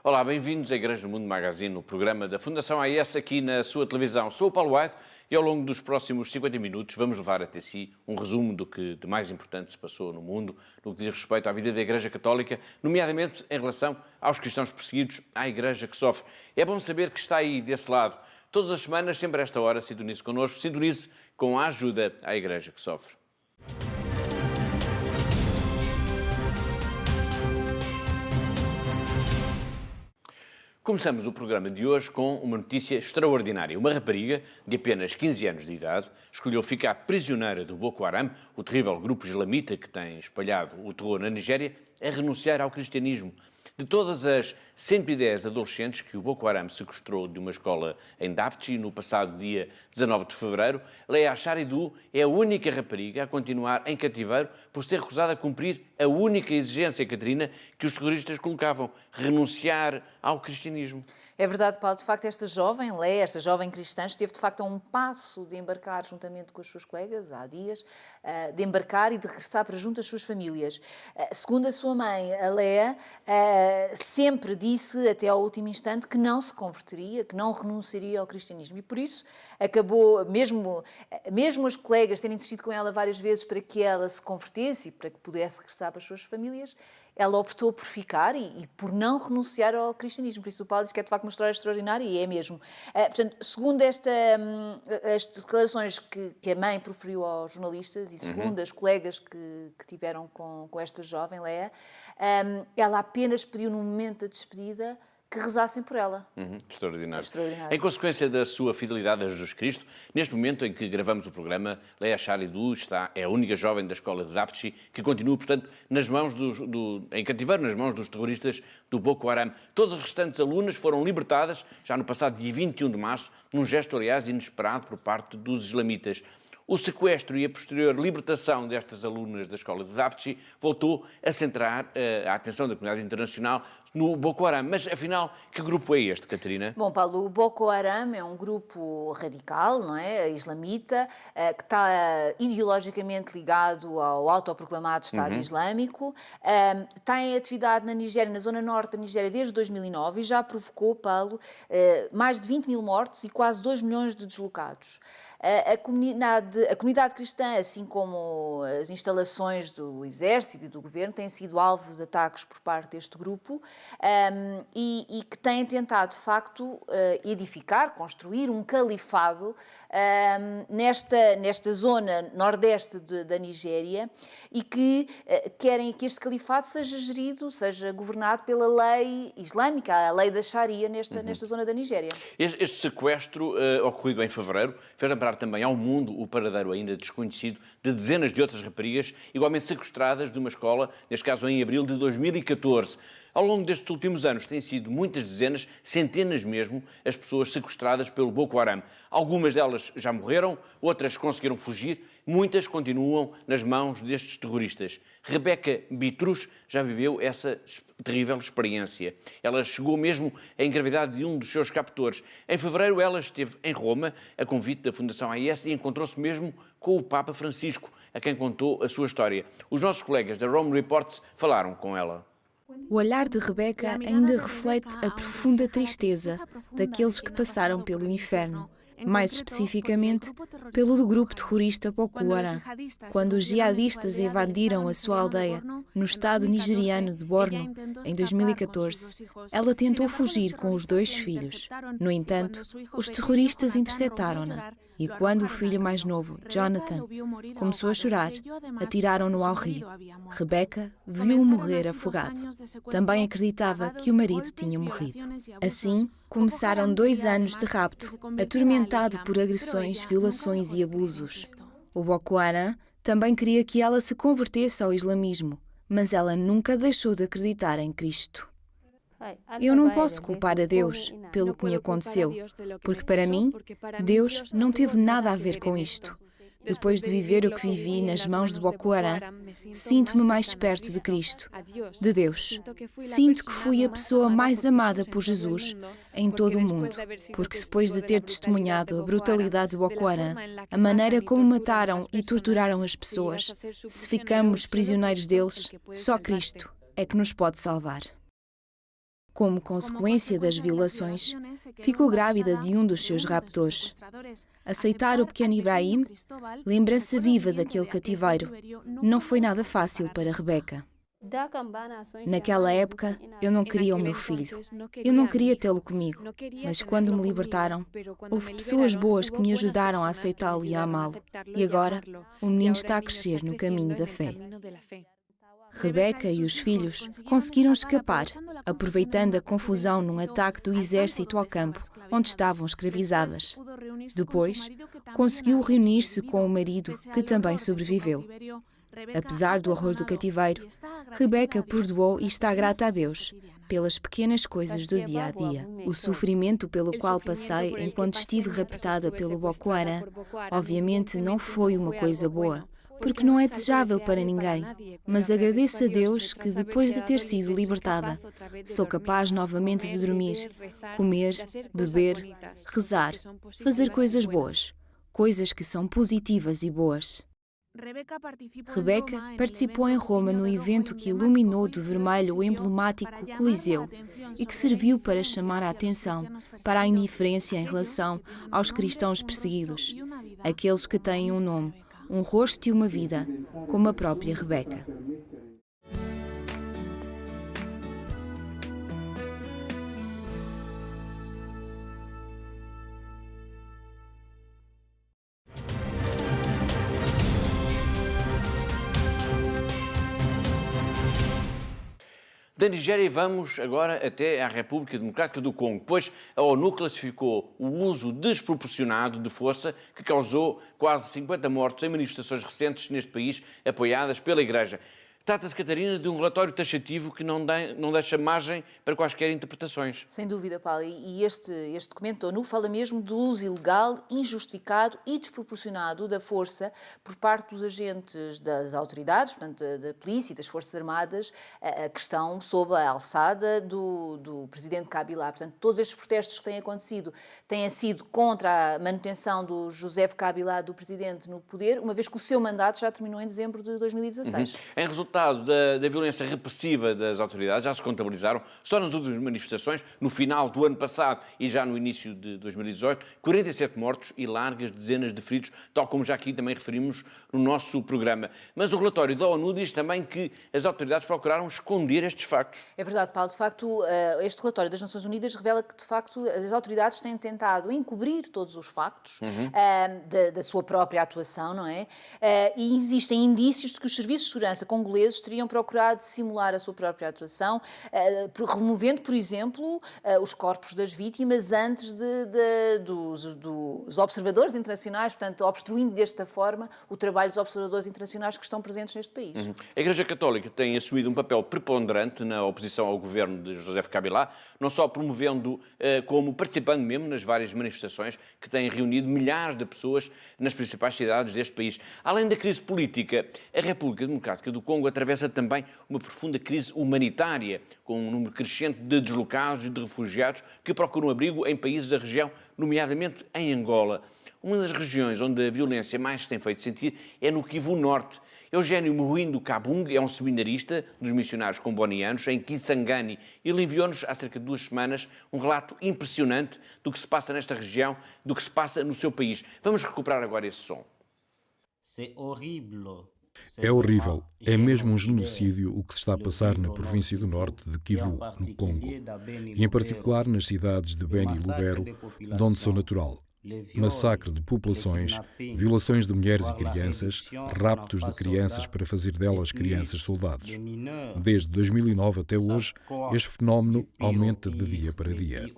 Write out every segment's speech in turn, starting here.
Olá, bem-vindos à Igreja do Mundo Magazine, o programa da Fundação AES aqui na sua televisão. Sou o Paulo White e ao longo dos próximos 50 minutos vamos levar até si um resumo do que de mais importante se passou no mundo, no que diz respeito à vida da Igreja Católica, nomeadamente em relação aos cristãos perseguidos, à Igreja que sofre. É bom saber que está aí desse lado. Todas as semanas, sempre a esta hora, sintonize connosco, sintonize com a ajuda à Igreja que sofre. Começamos o programa de hoje com uma notícia extraordinária. Uma rapariga de apenas 15 anos de idade escolheu ficar prisioneira do Boko Haram, o terrível grupo islamita que tem espalhado o terror na Nigéria, a renunciar ao cristianismo. De todas as 110 adolescentes que o Boko Haram sequestrou de uma escola em Dapchi no passado dia 19 de fevereiro, Leah Sharidu é a única rapariga a continuar em cativeiro por se ter recusado a cumprir a única exigência, Catarina, que os terroristas colocavam: renunciar ao cristianismo. É verdade, Paulo. De facto, esta jovem, Leah, esta jovem cristã, esteve de facto a um passo de embarcar juntamente com as suas colegas, há dias, de embarcar e de regressar para junto às suas famílias. Segundo a sua mãe, a Leah sempre disse, até ao último instante, que não se converteria, que não renunciaria ao cristianismo. E por isso acabou, mesmo os colegas terem insistido com ela várias vezes para que ela se convertesse e para que pudesse regressar para as suas famílias, ela optou por ficar e por não renunciar ao cristianismo. Por isso o Paulo diz que é de facto uma história extraordinária e é mesmo. Portanto, segundo as declarações que a mãe proferiu aos jornalistas e segundo as colegas que tiveram com esta jovem, Leah, ela apenas pediu no momento da despedida que rezassem por ela. Extraordinário. Extraordinário. Em consequência da sua fidelidade a Jesus Cristo, neste momento em que gravamos o programa, Leah Sharidu é a única jovem da escola de Dapchi que continua, portanto, nas mãos em cativeiro, nas mãos dos terroristas do Boko Haram. Todas as restantes alunas foram libertadas já no passado dia 21 de março, num gesto, aliás, inesperado por parte dos islamitas. O sequestro e a posterior libertação destas alunas da escola de Dapchi voltou a centrar a atenção da comunidade internacional no Boko Haram. Mas, afinal, que grupo é este, Catarina? Bom, Paulo, o Boko Haram é um grupo radical, não é? Islamita, que está ideologicamente ligado ao autoproclamado Estado Islâmico. Está em atividade na Nigéria, na zona norte da Nigéria, desde 2009 e já provocou, Paulo, mais de 20 mil mortos e quase 2 milhões de deslocados. A comunidade cristã, assim como as instalações do exército e do governo, têm sido alvo de ataques por parte deste grupo e que têm tentado, de facto, edificar, construir um califado nesta zona nordeste da Nigéria e que querem que este califado seja gerido, seja governado pela lei islâmica, a lei da Sharia nesta zona da Nigéria. Este sequestro, ocorrido em fevereiro, fez lembrar também ao mundo o paradeiro ainda desconhecido de dezenas de outras raparigas igualmente sequestradas de uma escola, neste caso em abril de 2014. Ao longo destes últimos anos têm sido muitas dezenas, centenas mesmo, as pessoas sequestradas pelo Boko Haram. Algumas delas já morreram, outras conseguiram fugir, muitas continuam nas mãos destes terroristas. Rebeca Bitrus já viveu essa terrível experiência. Ela chegou mesmo a engravidar de um dos seus captores. Em fevereiro ela esteve em Roma, a convite da Fundação AES, e encontrou-se mesmo com o Papa Francisco, a quem contou a sua história. Os nossos colegas da Rome Reports falaram com ela. O olhar de Rebeca ainda reflete a profunda tristeza daqueles que passaram pelo inferno, mais especificamente pelo do grupo terrorista Boko Haram. Quando os jihadistas invadiram a sua aldeia no estado nigeriano de Borno em 2014, ela tentou fugir com os 2 filhos. No entanto, os terroristas interceptaram-na e quando o filho mais novo, Jonathan, começou a chorar, atiraram-no ao rio. Rebeca viu-o morrer afogado. Também acreditava que o marido tinha morrido. Assim, começaram 2 anos de rapto, atormentado por agressões, violações e abusos. O Boko Haram também queria que ela se convertesse ao islamismo, mas ela nunca deixou de acreditar em Cristo. Eu não posso culpar a Deus pelo que me aconteceu, porque para mim, Deus não teve nada a ver com isto. Depois de viver o que vivi nas mãos de Boko Haram, sinto-me mais perto de Cristo, de Deus. Sinto que fui a pessoa mais amada por Jesus em todo o mundo, porque depois de ter testemunhado a brutalidade de Boko Haram, a maneira como mataram e torturaram as pessoas, se ficamos prisioneiros deles, só Cristo é que nos pode salvar. Como consequência das violações, ficou grávida de um dos seus raptores. Aceitar o pequeno Ibrahim, lembrança viva daquele cativeiro, não foi nada fácil para Rebeca. Naquela época, eu não queria o meu filho. Eu não queria tê-lo comigo. Mas quando me libertaram, houve pessoas boas que me ajudaram a aceitá-lo e a amá-lo. E agora, o menino está a crescer no caminho da fé. Rebeca e os filhos conseguiram escapar, aproveitando a confusão num ataque do exército ao campo, onde estavam escravizadas. Depois, conseguiu reunir-se com o marido, que também sobreviveu. Apesar do horror do cativeiro, Rebeca perdoou e está grata a Deus pelas pequenas coisas do dia a dia. O sofrimento pelo qual passei enquanto estive raptada pelo Boko Haram, obviamente não foi uma coisa boa, porque não é desejável para ninguém. Mas agradeço a Deus que, depois de ter sido libertada, sou capaz novamente de dormir, comer, beber, rezar, fazer coisas boas, coisas que são positivas e boas. Rebeca participou em Roma no evento que iluminou de vermelho o emblemático Coliseu e que serviu para chamar a atenção para a indiferença em relação aos cristãos perseguidos, aqueles que têm um nome, um rosto e uma vida, como a própria Rebeca. Da Nigéria vamos agora até à República Democrática do Congo, pois a ONU classificou o uso desproporcionado de força que causou quase 50 mortos em manifestações recentes neste país, apoiadas pela Igreja. Trata-se, Catarina, de um relatório taxativo que não deixa margem para quaisquer interpretações. Sem dúvida, Paulo. E este documento da ONU fala mesmo do uso ilegal, injustificado e desproporcionado da força por parte dos agentes das autoridades, portanto, da polícia e das Forças Armadas, que estão sob a alçada do presidente Kabila. Portanto, todos estes protestos que têm acontecido têm sido contra a manutenção do Joseph Kabila, do presidente, no poder, uma vez que o seu mandato já terminou em dezembro de 2016. Em resultado da violência repressiva das autoridades, já se contabilizaram, só nas últimas manifestações, no final do ano passado e já no início de 2018, 47 mortos e largas dezenas de feridos, tal como já aqui também referimos no nosso programa. Mas o relatório da ONU diz também que as autoridades procuraram esconder estes factos. É verdade, Paulo. De facto, este relatório das Nações Unidas revela que, de facto, as autoridades têm tentado encobrir todos os factos da sua própria atuação, não é? E existem indícios de que os serviços de segurança congoleses teriam procurado simular a sua própria atuação, removendo, por exemplo, os corpos das vítimas antes dos observadores internacionais, portanto, obstruindo desta forma o trabalho dos observadores internacionais que estão presentes neste país. A Igreja Católica tem assumido um papel preponderante na oposição ao governo de Joseph Kabila, não só promovendo, como participando mesmo nas várias manifestações que têm reunido milhares de pessoas nas principais cidades deste país. Além da crise política, a República Democrática do Congo atravessa também uma profunda crise humanitária, com um número crescente de deslocados e de refugiados que procuram abrigo em países da região, nomeadamente em Angola. Uma das regiões onde a violência mais se tem feito sentir é no Kivu Norte. Eugênio Muhindo Kabung é um seminarista dos missionários combonianos em Kisangani. Ele enviou-nos há cerca de 2 semanas um relato impressionante do que se passa nesta região, do que se passa no seu país. Vamos recuperar agora esse som. É horrível. É mesmo um genocídio o que se está a passar na província do norte de Kivu, no Congo, e em particular nas cidades de Beni e Lubero, de onde sou natural. Massacre de populações, violações de mulheres e crianças, raptos de crianças para fazer delas crianças soldados. Desde 2009 até hoje, este fenómeno aumenta de dia para dia.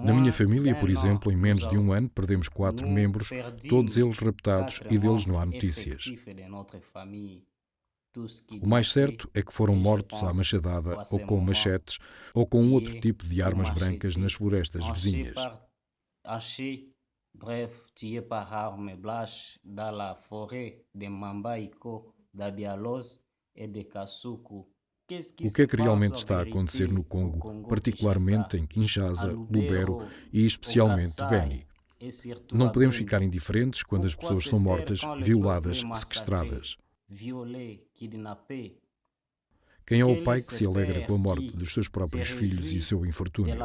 Na minha família, por exemplo, em menos de um ano, perdemos 4 membros, todos eles raptados e deles não há notícias. O mais certo é que foram mortos à machadada ou com machetes ou com outro tipo de armas brancas nas florestas vizinhas. O que é que realmente está a acontecer no Congo, particularmente em Kinshasa, Lubero e especialmente Beni? Não podemos ficar indiferentes quando as pessoas são mortas, violadas, sequestradas. Quem é o pai que se alegra com a morte dos seus próprios filhos e seu infortúnio,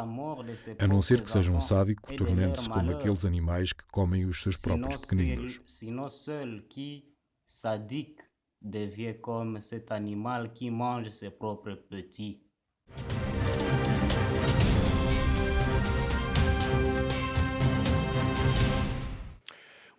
a não ser que seja um sádico, tornando-se como aqueles animais que comem os seus próprios pequeninos? Sadique devient comme cet animal qui mange ses propres petits.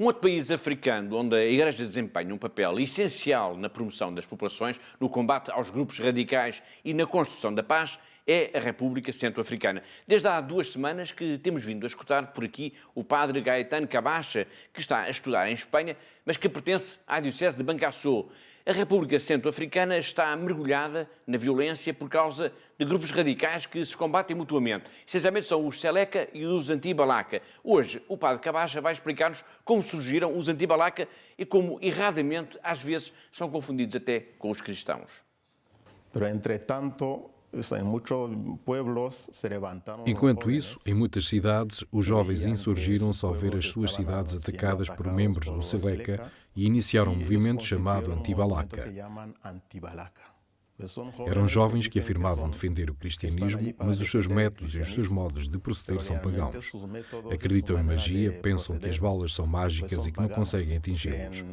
Um outro país africano onde a Igreja desempenha um papel essencial na promoção das populações, no combate aos grupos radicais e na construção da paz é a República Centro-Africana. Desde há 2 semanas que temos vindo a escutar por aqui o padre Gaetano Cabacha, que está a estudar em Espanha, mas que pertence à Diocese de Bangassou. A República Centro-Africana está mergulhada na violência por causa de grupos radicais que se combatem mutuamente. Essencialmente são os Seleka e os Anti-Balaka. Hoje, o padre Cabacha vai explicar-nos como surgiram os Anti-Balaka e como, erradamente, às vezes, são confundidos até com os cristãos. Enquanto isso, em muitas cidades, os jovens insurgiram-se ao ver as suas cidades atacadas por membros do Seleka e iniciaram um movimento chamado Anti-Balaka. Eram jovens que afirmavam defender o cristianismo, mas os seus métodos e os seus modos de proceder são pagãos. Acreditam em magia, pensam que as balas são mágicas e que não conseguem atingi-los.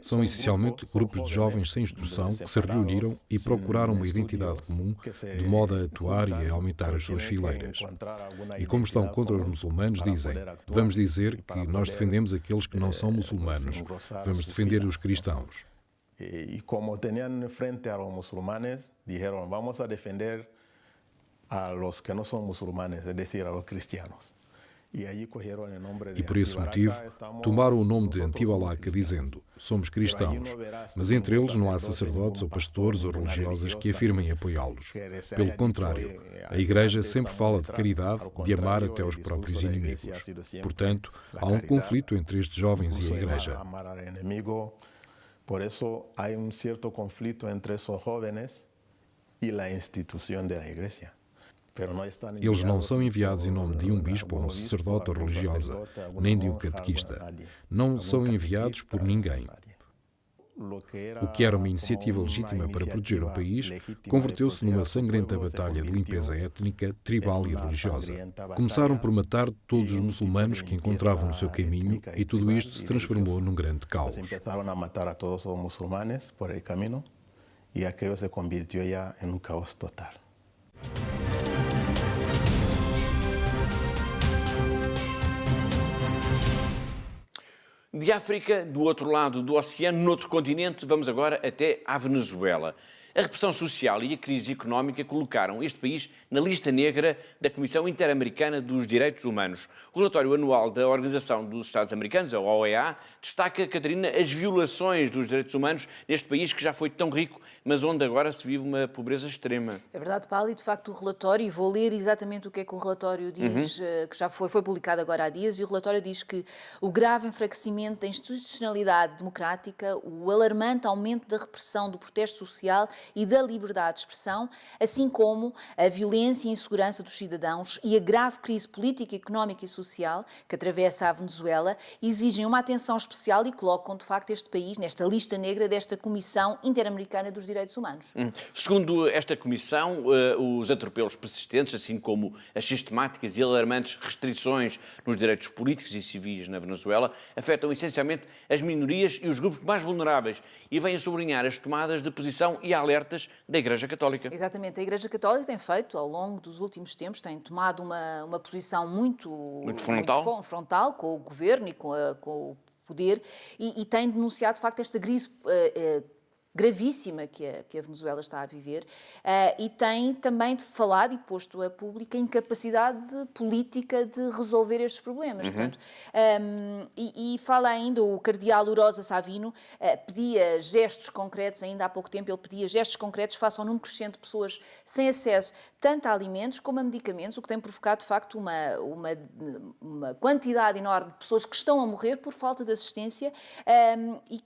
São essencialmente grupos de jovens sem instrução que se reuniram e procuraram uma identidade comum de modo a atuar e a aumentar as suas fileiras. E como estão contra os muçulmanos, dizem: vamos dizer que nós defendemos aqueles que não são muçulmanos, vamos defender os cristãos. E como tinham frente a los muçulmanes, disseram: vamos a defender a los que não são muçulmanes, é decir, a los cristianos. E por esse motivo, tomaram o nome de Anti-Balaka, dizendo: somos cristãos, mas entre eles não há sacerdotes ou pastores ou religiosas que afirmem apoiá-los. Pelo contrário, a Igreja sempre fala de caridade, de amar até os próprios inimigos. Portanto, há um conflito entre estes jovens e a Igreja. Por isso, há certo conflito entre esses jovens e a instituição da Igreja. Eles não são enviados em nome de um bispo ou um sacerdote ou religiosa, nem de um catequista. Não são enviados por ninguém. O que era uma iniciativa legítima para proteger o país, converteu-se numa sangrenta batalha de limpeza étnica, tribal e religiosa. Começaram por matar todos os muçulmanos que encontravam no seu caminho e tudo isto se transformou num grande caos. Começaram a matar a todos os muçulmanos por el caminho e aquilo se convirtiu já em um caos total. De África, do outro lado do oceano, noutro continente, vamos agora até à Venezuela. A repressão social e a crise económica colocaram este país na lista negra da Comissão Interamericana dos Direitos Humanos. O relatório anual da Organização dos Estados Americanos, a OEA, destaca, Catarina, as violações dos direitos humanos neste país que já foi tão rico, mas onde agora se vive uma pobreza extrema. É verdade, Paulo, e de facto o relatório, e vou ler exatamente o que é que o relatório diz, que já foi publicado agora há dias, e o relatório diz que o grave enfraquecimento da institucionalidade democrática, o alarmante aumento da repressão do protesto social e da liberdade de expressão, assim como a violência e insegurança dos cidadãos e a grave crise política, económica e social que atravessa a Venezuela, exigem uma atenção especial e colocam, de facto, este país nesta lista negra desta Comissão Interamericana dos Direitos Humanos. Segundo esta Comissão, os atropelos persistentes, assim como as sistemáticas e alarmantes restrições nos direitos políticos e civis na Venezuela, afetam essencialmente as minorias e os grupos mais vulneráveis e vêm a sublinhar as tomadas de posição e alertas da Igreja Católica. Exatamente. A Igreja Católica tem feito, ao longo dos últimos tempos, tem tomado uma posição muito frontal com o governo e com o poder e tem denunciado, de facto, esta crise gravíssima que a Venezuela está a viver e tem também falado e posto a público a incapacidade política de resolver estes problemas. Portanto, e fala ainda, o cardeal Urosa Savino pedia gestos concretos, ainda há pouco tempo ele pedia gestos concretos face ao número crescente de pessoas sem acesso tanto a alimentos como a medicamentos, o que tem provocado de facto uma quantidade enorme de pessoas que estão a morrer por falta de assistência e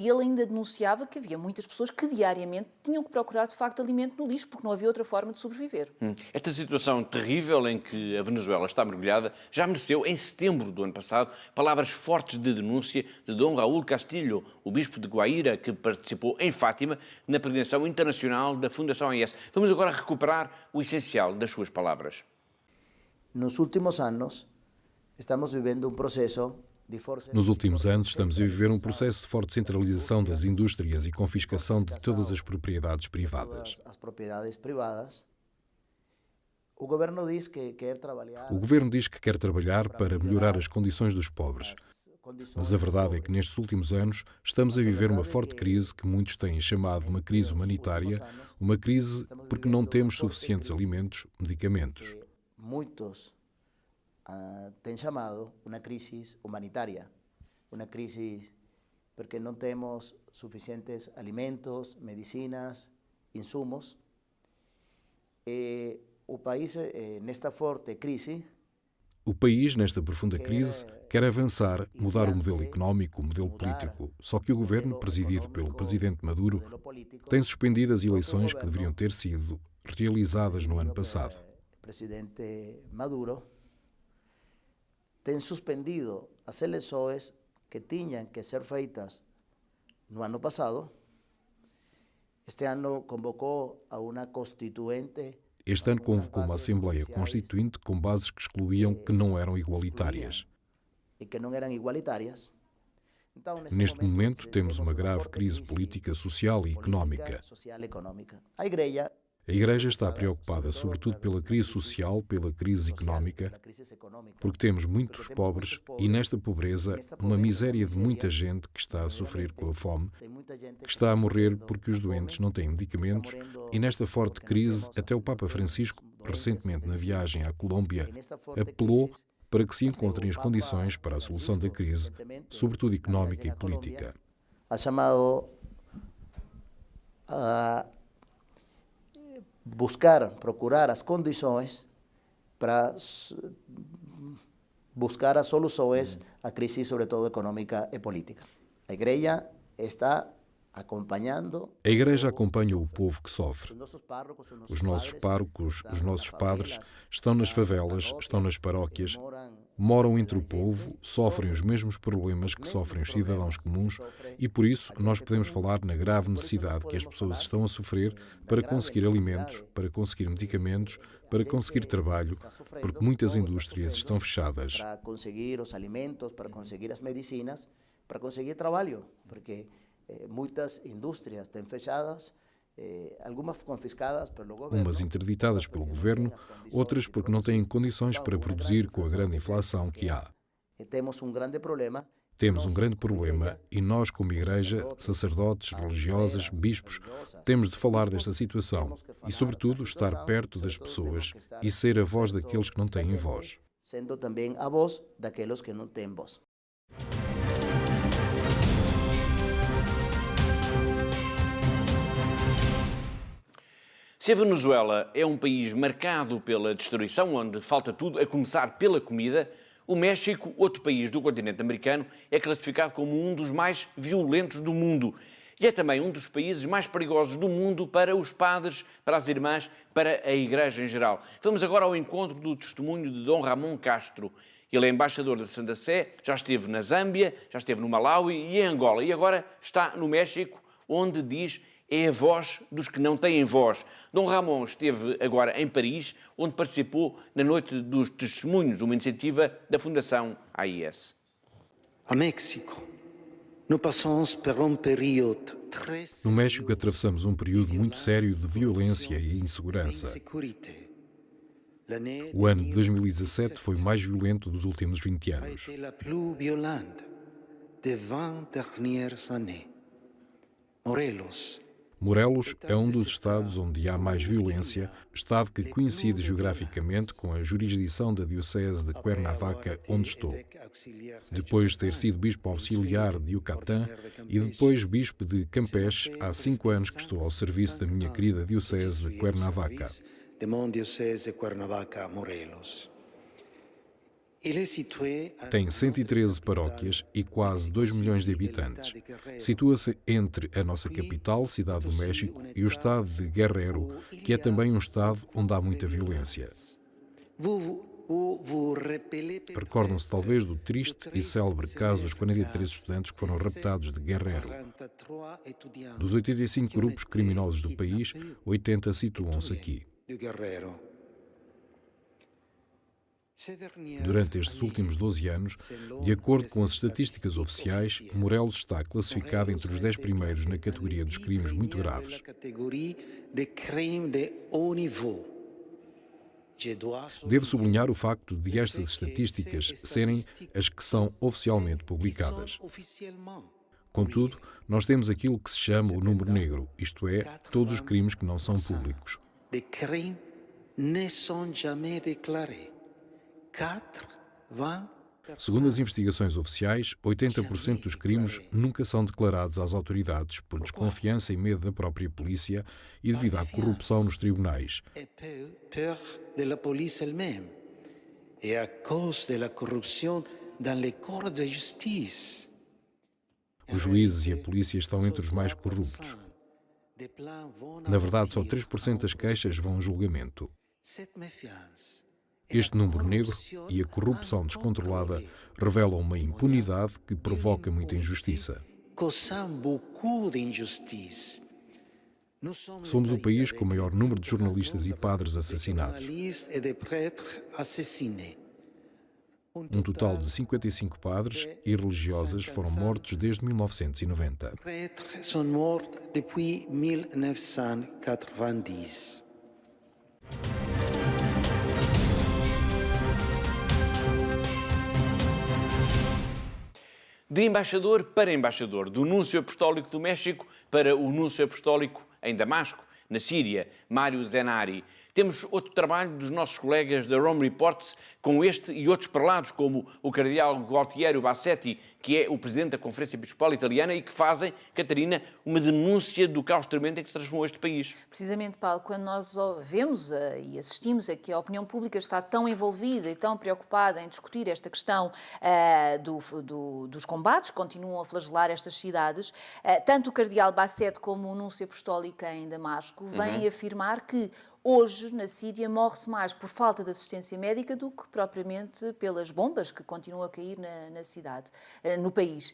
ele ainda denunciava revelava que havia muitas pessoas que diariamente tinham que procurar, de facto, alimento no lixo, porque não havia outra forma de sobreviver. Esta situação terrível em que a Venezuela está mergulhada já mereceu, em setembro do ano passado, palavras fortes de denúncia de Dom Raúl Castillo, o bispo de Guaíra, que participou em Fátima na peregrinação internacional da Fundação AIS. Vamos agora recuperar o essencial das suas palavras. Nos últimos anos, estamos vivendo processo. Nos últimos anos, estamos a viver um processo de forte centralização das indústrias e confiscação de todas as propriedades privadas. O governo diz que quer trabalhar para melhorar as condições dos pobres. Mas a verdade é que nestes últimos anos estamos a viver uma forte crise que muitos têm chamado uma crise humanitária, uma crise porque não temos suficientes alimentos, medicamentos. Muitos têm chamado uma crise humanitária, uma crise porque não temos suficientes alimentos, medicinas, insumos. O país, nesta forte crise, o país, nesta profunda crise, quer avançar, mudar o modelo económico, o modelo político. Só que o governo, presidido pelo presidente Maduro, tem suspendido as eleições que deveriam ter sido realizadas no ano passado. O presidente Maduro tem suspendido as eleições que tinham que ser feitas no ano passado. Este ano convocou a uma constituinte. Este ano convocou uma Assembleia Constituinte com bases que excluíam que não eram igualitárias. Neste momento temos uma grave crise política, social e económica. A Igreja está preocupada sobretudo pela crise social, pela crise económica, porque temos muitos pobres e nesta pobreza uma miséria de muita gente que está a sofrer com a fome, que está a morrer porque os doentes não têm medicamentos e nesta forte crise até o Papa Francisco, recentemente na viagem à Colômbia, apelou para que se encontrem as condições para a solução da crise, sobretudo económica e política. Ha chamado a procurar as condições para buscar as soluções à crise, sobretudo económica e política. A Igreja está acompanhando. A Igreja acompanha o povo que sofre. Os nossos párocos, os nossos padres estão nas favelas, estão nas paróquias, moram entre o povo, sofrem os mesmos problemas que sofrem os cidadãos comuns e, por isso, nós podemos falar na grave necessidade que as pessoas estão a sofrer para conseguir alimentos, para conseguir medicamentos, para conseguir trabalho, porque muitas indústrias estão fechadas. Para conseguir os alimentos, para conseguir as medicinas, para conseguir trabalho, porque muitas indústrias estão fechadas, algumas confiscadas pelo governo. Umas interditadas pelo governo, outras porque não têm condições para produzir com a grande inflação que há. Temos um grande problema. Temos um grande problema e nós, como Igreja, sacerdotes, religiosas, bispos, temos de falar desta situação e, sobretudo, estar perto das pessoas e ser a voz daqueles que não têm voz. Sendo também a voz daqueles que não têm voz. Se a Venezuela é um país marcado pela destruição, onde falta tudo, a começar pela comida, o México, outro país do continente americano, é classificado como um dos mais violentos do mundo. E é também um dos países mais perigosos do mundo para os padres, para as irmãs, para a Igreja em geral. Vamos agora ao encontro do testemunho de Dom Ramon Castro. Ele é embaixador da Santa Sé, já esteve na Zâmbia, já esteve no Malawi e em Angola. E agora está no México, onde diz é a voz dos que não têm voz. Dom Ramon esteve agora em Paris, onde participou na Noite dos Testemunhos, uma iniciativa da Fundação AIS. No México atravessamos um período muito sério de violência e insegurança. O ano de 2017 foi o mais violento dos últimos 20 anos. Morelos é um dos estados onde há mais violência, estado que coincide geograficamente com a jurisdição da Diocese de Cuernavaca, onde estou. Depois de ter sido bispo auxiliar de Yucatán e depois bispo de Campeche, há 5 anos que estou ao serviço da minha querida Diocese de Cuernavaca. Tem 113 paróquias e quase 2 milhões de habitantes. Situa-se entre a nossa capital, Cidade do México, e o estado de Guerrero, que é também um estado onde há muita violência. Recordam-se talvez do triste e célebre caso dos 43 estudantes que foram raptados de Guerrero. Dos 85 grupos criminosos do país, 80 situam-se aqui. Durante estes últimos 12 anos, de acordo com as estatísticas oficiais, Morelos está classificado entre os 10 primeiros na categoria dos crimes muito graves. Devo sublinhar o facto de estas estatísticas serem as que são oficialmente publicadas. Contudo, nós temos aquilo que se chama o número negro, isto é, todos os crimes que não são públicos. Segundo as investigações oficiais, 80% dos crimes nunca são declarados às autoridades por desconfiança e medo da própria polícia e devido à corrupção nos tribunais. Os juízes e a polícia estão entre os mais corruptos. Na verdade, só 3% das queixas vão a julgamento. Este número negro e a corrupção descontrolada revelam uma impunidade que provoca muita injustiça. Somos o país com o maior número de jornalistas e padres assassinados. Um total de 55 padres e religiosas foram mortos desde 1990. De embaixador para embaixador, do Núncio Apostólico do México para o Núncio Apostólico em Damasco, na Síria, Mário Zenari. Temos outro trabalho dos nossos colegas da Rome Reports com este e outros parlados, como o cardeal Gualtiero Bassetti, que é o presidente da Conferência Episcopal Italiana e que fazem, Catarina, uma denúncia do caos tremendo em que se transformou este país. Precisamente, Paulo, quando nós vemos e assistimos a que a opinião pública está tão envolvida e tão preocupada em discutir esta questão dos combates que continuam a flagelar estas cidades, tanto o cardeal Bassetti como o Núncio Apostólico em Damasco vêm afirmar que hoje, na Síria, morre-se mais por falta de assistência médica do que propriamente pelas bombas que continuam a cair na cidade, no país.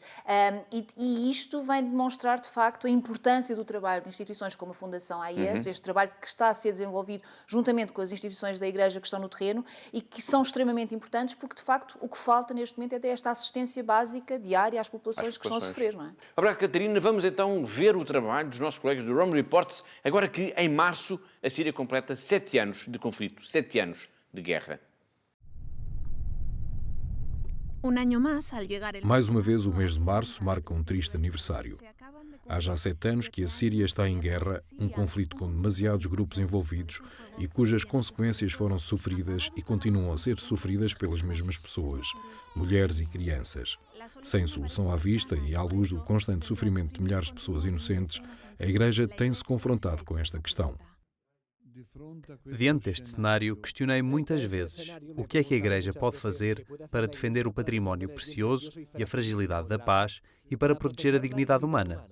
E isto vem demonstrar, de facto, a importância do trabalho de instituições como a Fundação AIS, este trabalho que está a ser desenvolvido juntamente com as instituições da Igreja que estão no terreno e que são extremamente importantes porque, de facto, o que falta neste momento é ter esta assistência básica diária às populações que estão a sofrer, não é? Obrigado, Catarina. Vamos então ver o trabalho dos nossos colegas do Rome Reports, agora que, em março, a Síria completa 7 anos de conflito, 7 anos de guerra. Mais uma vez, o mês de março marca um triste aniversário. Há já 7 anos que a Síria está em guerra, um conflito com demasiados grupos envolvidos e cujas consequências foram sofridas e continuam a ser sofridas pelas mesmas pessoas, mulheres e crianças. Sem solução à vista e à luz do constante sofrimento de milhares de pessoas inocentes, a Igreja tem-se confrontado com esta questão. Diante deste cenário, questionei muitas vezes o que é que a Igreja pode fazer para defender o património precioso e a fragilidade da paz e para proteger a dignidade humana.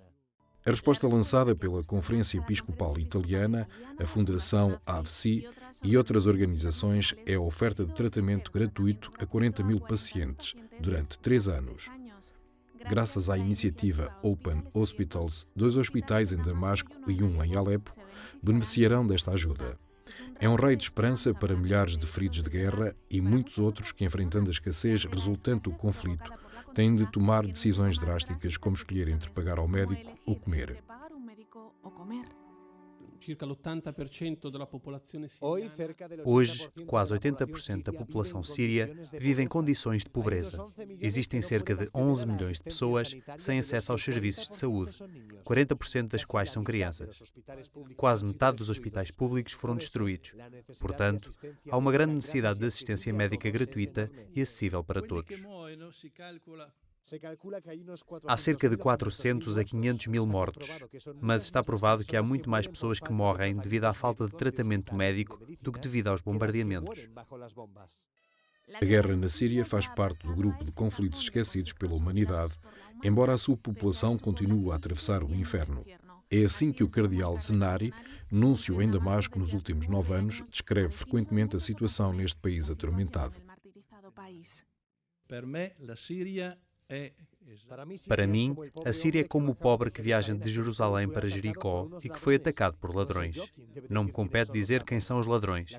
A resposta lançada pela Conferência Episcopal Italiana, a Fundação AVSI e outras organizações é a oferta de tratamento gratuito a 40 mil pacientes durante 3 anos. Graças à iniciativa Open Hospitals, 2 hospitais em Damasco e 1 em Alepo beneficiarão desta ajuda. É um raio de esperança para milhares de feridos de guerra e muitos outros que, enfrentando a escassez resultante do conflito, têm de tomar decisões drásticas como escolher entre pagar ao médico ou comer. Hoje, quase 80% da população síria vive em condições de pobreza. Existem cerca de 11 milhões de pessoas sem acesso aos serviços de saúde, 40% das quais são crianças. Quase metade dos hospitais públicos foram destruídos. Portanto, há uma grande necessidade de assistência médica gratuita e acessível para todos. Há cerca de 400 a 500 mil mortos, mas está provado que há muito mais pessoas que morrem devido à falta de tratamento médico do que devido aos bombardeamentos. A guerra na Síria faz parte do grupo de conflitos esquecidos pela humanidade, embora a sua população continue a atravessar o inferno. É assim que o cardeal Zenari, núncio em Damasco nos últimos 9 anos, descreve frequentemente a situação neste país atormentado. Para mim, a Síria é como o pobre que viaja de Jerusalém para Jericó e que foi atacado por ladrões. Não me compete dizer quem são os ladrões.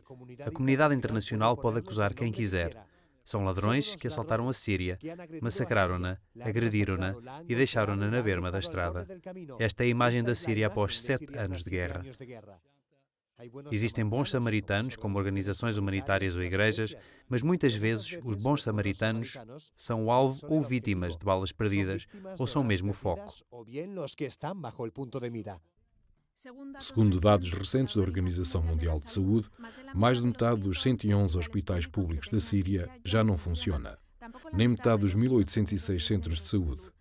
A comunidade internacional pode acusar quem quiser. São ladrões que assaltaram a Síria, massacraram-na, agrediram-na e deixaram-na na berma da estrada. Esta é a imagem da Síria após 7 anos de guerra. Existem bons samaritanos, como organizações humanitárias ou igrejas, mas muitas vezes os bons samaritanos são o alvo ou vítimas de balas perdidas, ou são mesmo o foco. Segundo dados recentes da Organização Mundial de Saúde, mais de metade dos 111 hospitais públicos da Síria já não funciona, nem metade dos 1.806 centros de saúde.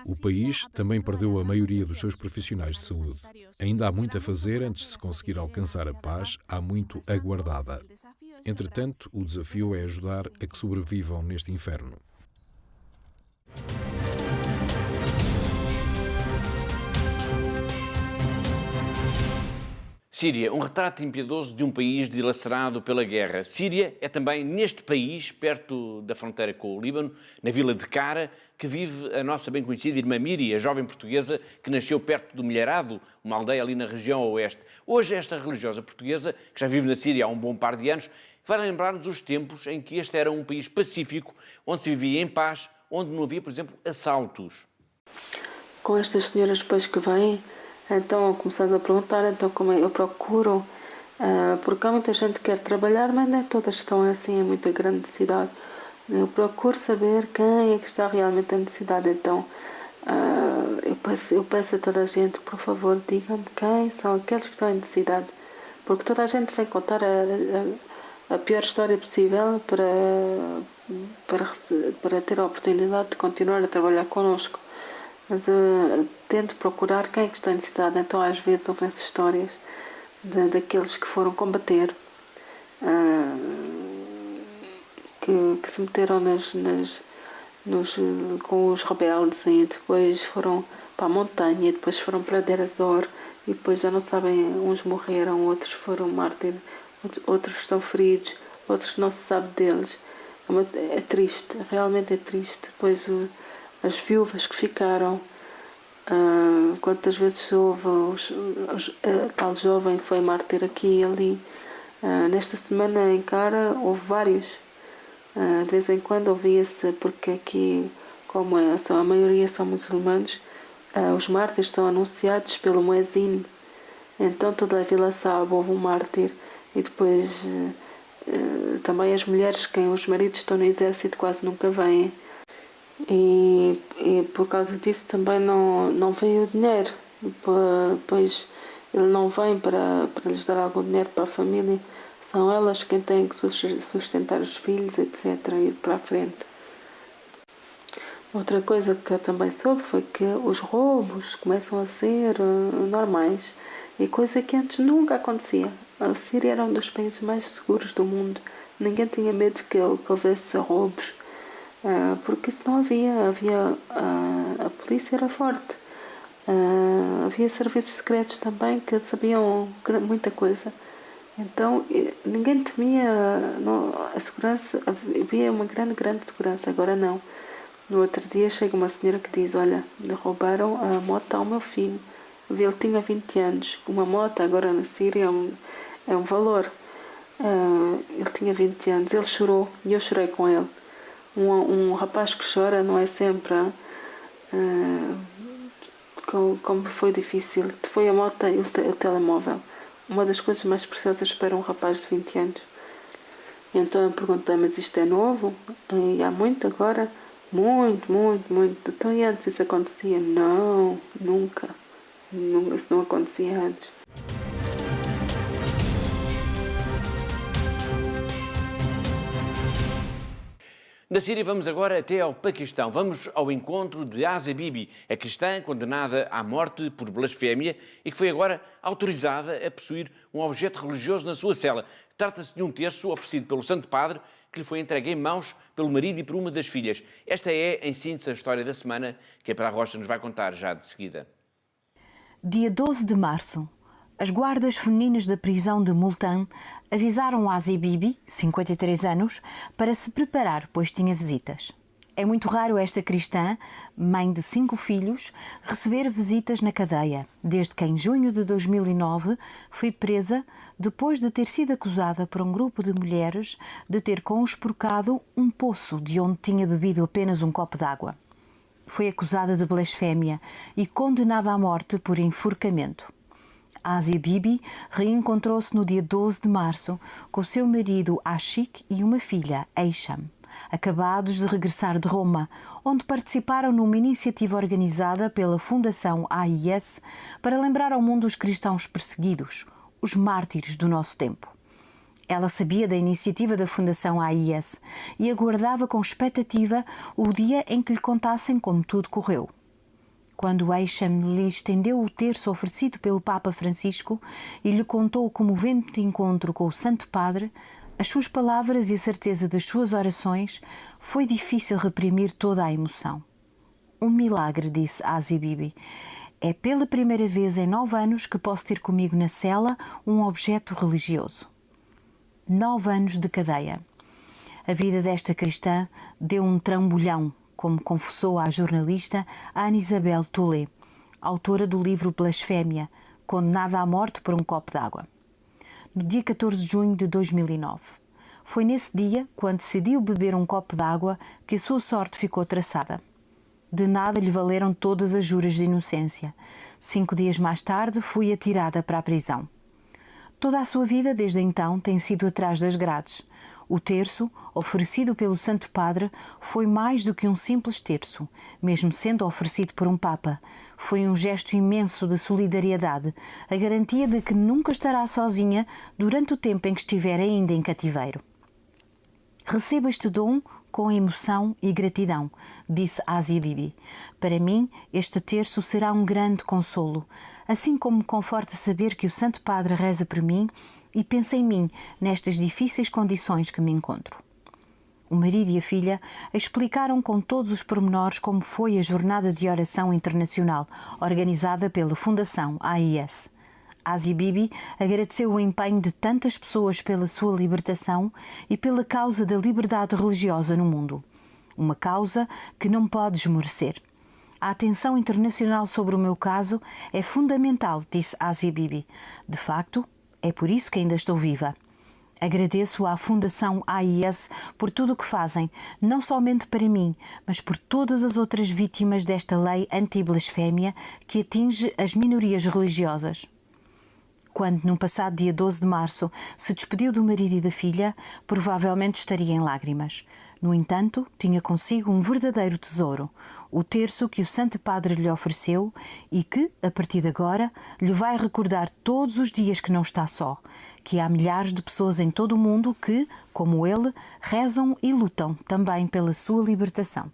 O país também perdeu a maioria dos seus profissionais de saúde. Ainda há muito a fazer antes de se conseguir alcançar a paz, há muito aguardada. Entretanto, o desafio é ajudar a que sobrevivam neste inferno. Síria, um retrato impiedoso de um país dilacerado pela guerra. Síria é também neste país, perto da fronteira com o Líbano, na vila de Cara, que vive a nossa bem conhecida irmã Miri, a jovem portuguesa que nasceu perto do Milharado, uma aldeia ali na região oeste. Hoje esta religiosa portuguesa, que já vive na Síria há um bom par de anos, vai lembrar-nos os tempos em que este era um país pacífico, onde se vivia em paz, onde não havia, por exemplo, assaltos. Com estas senhoras depois que vêm, então começamos a perguntar então como eu procuro, porque há muita gente que quer trabalhar, mas nem todas estão assim em muita grande necessidade. Eu procuro saber quem é que está realmente em necessidade, então eu peço a toda a gente, por favor, digam-me quem são aqueles que estão em necessidade, porque toda a gente vem contar a pior história possível para ter a oportunidade de continuar a trabalhar connosco. Mas tento procurar quem é que está em necessidade. Então às vezes ouvem essas histórias daqueles que foram combater, que se meteram com os rebeldes e depois foram para a montanha e depois foram para Deir e depois já não sabem, uns morreram, outros foram mártires, outros estão feridos, outros não se sabe deles. É triste, realmente é triste. Depois as viúvas que ficaram, quantas vezes houve tal jovem que foi mártir aqui e ali. Nesta semana em Cara houve vários, de vez em quando ouvia-se, porque aqui, como a maioria são muçulmanos, os mártires são anunciados pelo muezzin, então toda a vila sabe, houve um mártir. E depois também as mulheres, quem os maridos estão no exército, quase nunca vêm. E por causa disso também não veio o dinheiro, pois ele não vem para lhes dar algum dinheiro para a família, são elas quem têm que sustentar os filhos, etc., e ir para a frente. Outra coisa que eu também soube foi que os roubos começam a ser normais, e coisa que antes nunca acontecia. A Síria era um dos países mais seguros do mundo, ninguém tinha medo que houvesse roubos. Porque isso não havia, a polícia era forte, havia serviços secretos também que sabiam muita coisa, então ninguém temia a segurança, havia uma grande segurança. Agora não. No outro dia chega uma senhora que diz: olha, roubaram a moto ao meu filho, ele tinha 20 anos, uma moto agora na Síria é um valor, ele tinha 20 anos, ele chorou e eu chorei com ele. Um rapaz que chora não é sempre como foi difícil. Foi a moto e o telemóvel, uma das coisas mais preciosas para um rapaz de 20 anos. Então eu perguntei: mas isto é novo? E há muito agora? Muito. Então e antes isso acontecia? Não, nunca. Isso não acontecia antes. Da Síria vamos agora até ao Paquistão. Vamos ao encontro de Asia Bibi, a cristã condenada à morte por blasfémia e que foi agora autorizada a possuir um objeto religioso na sua cela. Trata-se de um terço oferecido pelo Santo Padre, que lhe foi entregue em mãos pelo marido e por uma das filhas. Esta é, em síntese, a história da semana que a Petra Rocha nos vai contar já de seguida. Dia 12 de março, as guardas femininas da prisão de Multan avisaram Asia Bibi, 53 anos, para se preparar, pois tinha visitas. É muito raro esta cristã, mãe de 5 filhos, receber visitas na cadeia, desde que em junho de 2009 foi presa depois de ter sido acusada por um grupo de mulheres de ter conspurcado um poço de onde tinha bebido apenas um copo d'água. Foi acusada de blasfémia e condenada à morte por enforcamento. Asia Bibi reencontrou-se no dia 12 de março com o seu marido Ashik e uma filha, Eisham, acabados de regressar de Roma, onde participaram numa iniciativa organizada pela Fundação AIS para lembrar ao mundo os cristãos perseguidos, os mártires do nosso tempo. Ela sabia da iniciativa da Fundação AIS e aguardava com expectativa o dia em que lhe contassem como tudo correu. Quando Eisham lhe estendeu o terço oferecido pelo Papa Francisco e lhe contou o comovente encontro com o Santo Padre, as suas palavras e a certeza das suas orações, foi difícil reprimir toda a emoção. Um milagre, disse Asia Bibi. É pela primeira vez em 9 anos que posso ter comigo na cela um objeto religioso. 9 anos de cadeia. A vida desta cristã deu um trambolhão, como confessou à jornalista Ana Isabel Tolé, autora do livro Blasfémia, condenada à morte por um copo d'água. No dia 14 de junho de 2009. Foi nesse dia, quando decidiu beber um copo d'água, que a sua sorte ficou traçada. De nada lhe valeram todas as juras de inocência. 5 dias mais tarde, foi atirada para a prisão. Toda a sua vida, desde então, tem sido atrás das grades. O terço, oferecido pelo Santo Padre, foi mais do que um simples terço, mesmo sendo oferecido por um Papa. Foi um gesto imenso de solidariedade, a garantia de que nunca estará sozinha durante o tempo em que estiver ainda em cativeiro. Receba este dom com emoção e gratidão, disse Asia Bibi. Para mim, este terço será um grande consolo, assim como me conforta saber que o Santo Padre reza por mim e pensa em mim nestas difíceis condições que me encontro. O marido e a filha explicaram com todos os pormenores como foi a Jornada de Oração Internacional, organizada pela Fundação AIS. Asia Bibi agradeceu o empenho de tantas pessoas pela sua libertação e pela causa da liberdade religiosa no mundo. Uma causa que não pode esmorecer. A atenção internacional sobre o meu caso é fundamental, disse Asia Bibi. De facto, é por isso que ainda estou viva. Agradeço à Fundação AIS por tudo o que fazem, não somente para mim, mas por todas as outras vítimas desta lei anti-blasfémia que atinge as minorias religiosas. Quando, no passado dia 12 de março, se despediu do marido e da filha, provavelmente estaria em lágrimas. No entanto, tinha consigo um verdadeiro tesouro, o terço que o Santo Padre lhe ofereceu e que, a partir de agora, lhe vai recordar todos os dias que não está só, que há milhares de pessoas em todo o mundo que, como ele, rezam e lutam também pela sua libertação.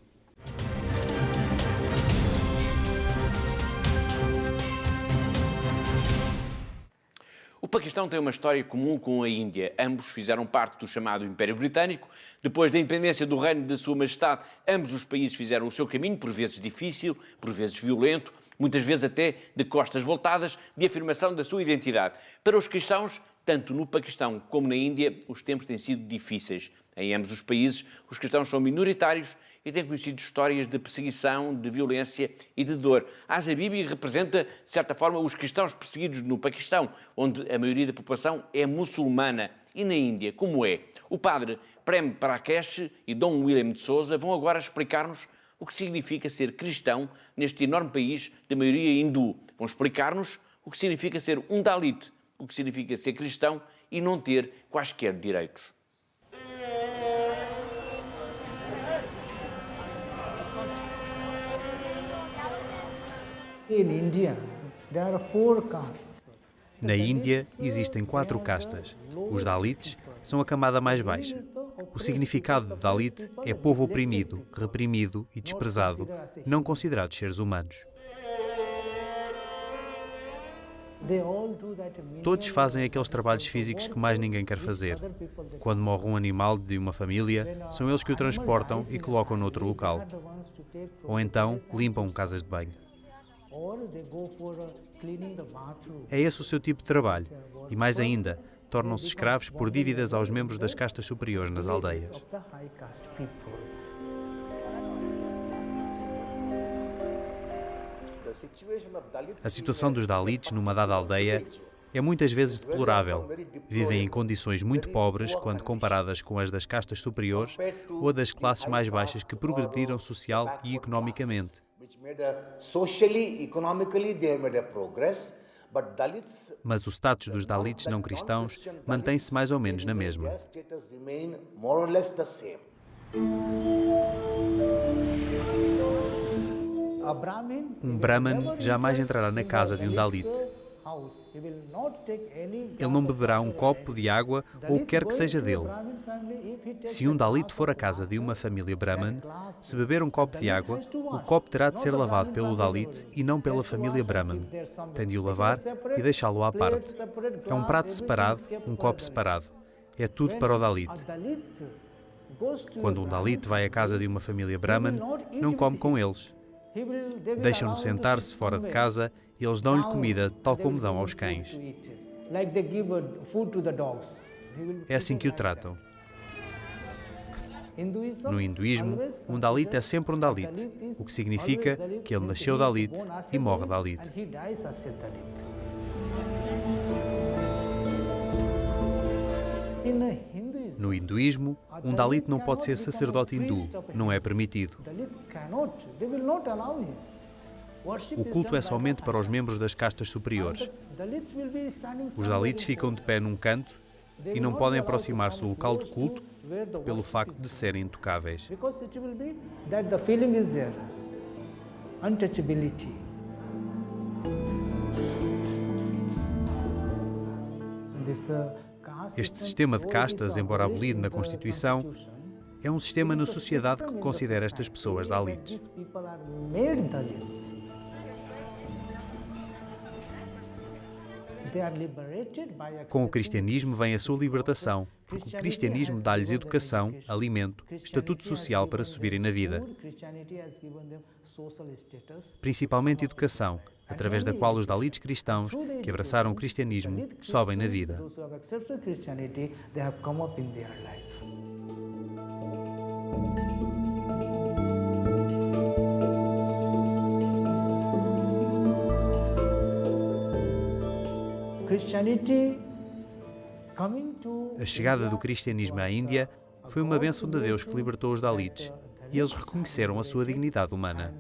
O Paquistão tem uma história comum com a Índia. Ambos fizeram parte do chamado Império Britânico. Depois da independência do reino de Sua Majestade, ambos os países fizeram o seu caminho, por vezes difícil, por vezes violento, muitas vezes até de costas voltadas, de afirmação da sua identidade. Para os cristãos, tanto no Paquistão como na Índia, os tempos têm sido difíceis. Em ambos os países, os cristãos são minoritários e têm conhecido histórias de perseguição, de violência e de dor. Asia Bibi representa, de certa forma, os cristãos perseguidos no Paquistão, onde a maioria da população é muçulmana. E na Índia, como é? O padre Prem Prakash e Dom William de Souza vão agora explicar-nos o que significa ser cristão neste enorme país de maioria hindu. Vão explicar-nos o que significa ser um Dalit, o que significa ser cristão e não ter quaisquer direitos. Na Índia existem 4 castas. Os Dalits são a camada mais baixa. O significado de Dalit é povo oprimido, reprimido e desprezado, não considerados seres humanos. Todos fazem aqueles trabalhos físicos que mais ninguém quer fazer. Quando morre um animal de uma família, são eles que o transportam e colocam noutro local. Ou então limpam casas de banho. É esse o seu tipo de trabalho. E mais ainda, tornam-se escravos por dívidas aos membros das castas superiores nas aldeias. A situação dos Dalits numa dada aldeia é muitas vezes deplorável. Vivem em condições muito pobres quando comparadas com as das castas superiores ou a das classes mais baixas que progrediram social e economicamente. Mas o status dos Dalits não cristãos mantém-se mais ou menos na mesma. Um Brahman jamais entrará na casa de um Dalit. Ele não beberá um copo de água ou o que quer que seja dele. Se um Dalit for à casa de uma família Brahman, se beber um copo de água, o copo terá de ser lavado pelo Dalit e não pela família Brahman. Tem de o lavar e deixá-lo à parte. É um prato separado, um copo separado. É tudo para o Dalit. Quando um Dalit vai à casa de uma família Brahman, não come com eles. Deixam-no sentar-se fora de casa e eles dão-lhe comida, tal como dão aos cães. É assim que o tratam. No hinduísmo, um Dalit é sempre um Dalit, o que significa que ele nasceu Dalit e morre Dalit. No hinduísmo, um Dalit não pode ser sacerdote hindu, não é permitido. O culto é somente para os membros das castas superiores. Os Dalits ficam de pé num canto e não podem aproximar-se do local de culto pelo facto de serem intocáveis. Este sistema de castas, embora abolido na Constituição, é um sistema na sociedade que considera estas pessoas Dalits. Com o cristianismo vem a sua libertação, porque o cristianismo dá-lhes educação, alimento, estatuto social para subirem na vida. Principalmente educação, através da qual os Dalits cristãos, que abraçaram o cristianismo, sobem na vida. A chegada do cristianismo à Índia foi uma bênção de Deus que libertou os Dalits e eles reconheceram a sua dignidade humana.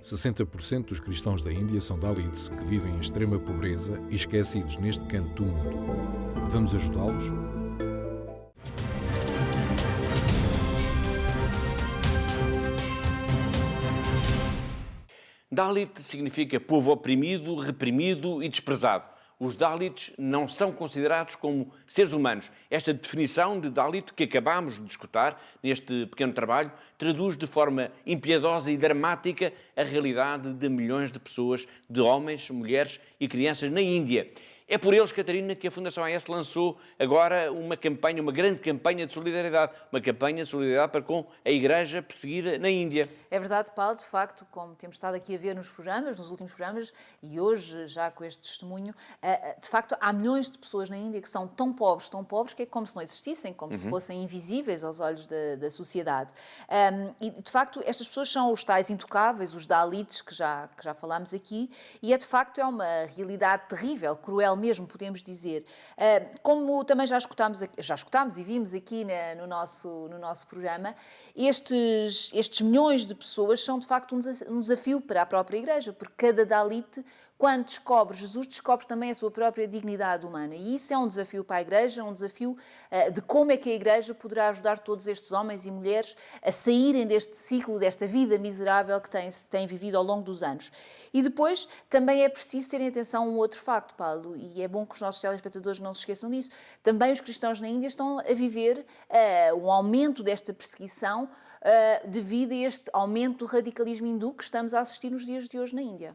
60% dos cristãos da Índia são Dalits, que vivem em extrema pobreza e esquecidos neste canto do mundo. Vamos ajudá-los? Dalit significa povo oprimido, reprimido e desprezado. Os Dalits não são considerados como seres humanos. Esta definição de Dalit que acabamos de escutar neste pequeno trabalho traduz de forma impiedosa e dramática a realidade de milhões de pessoas, de homens, mulheres e crianças na Índia. É por eles, Catarina, que a Fundação AES lançou agora uma campanha, uma grande campanha de solidariedade. Uma campanha de solidariedade para com a Igreja perseguida na Índia. É verdade, Paulo, de facto, como temos estado aqui a ver nos programas, nos últimos programas, e hoje já com este testemunho, de facto há milhões de pessoas na Índia que são tão pobres que é como se não existissem, como se fossem invisíveis aos olhos da sociedade. E, de facto, estas pessoas são os tais intocáveis, os Dalits, que já falámos aqui, e de facto é uma realidade terrível, cruel mesmo, podemos dizer. Como também já escutámos e vimos aqui no nosso programa, estes milhões de pessoas são de facto um desafio para a própria Igreja, porque cada Dalit, quando descobre Jesus, descobre também a sua própria dignidade humana. E isso é um desafio para a Igreja, um desafio de como é que a Igreja poderá ajudar todos estes homens e mulheres a saírem deste ciclo, desta vida miserável que têm vivido ao longo dos anos. E depois também é preciso terem atenção a um outro facto, Paulo, e é bom que os nossos telespectadores não se esqueçam disso. Também os cristãos na Índia estão a viver um aumento desta perseguição devido a este aumento do radicalismo hindu que estamos a assistir nos dias de hoje na Índia.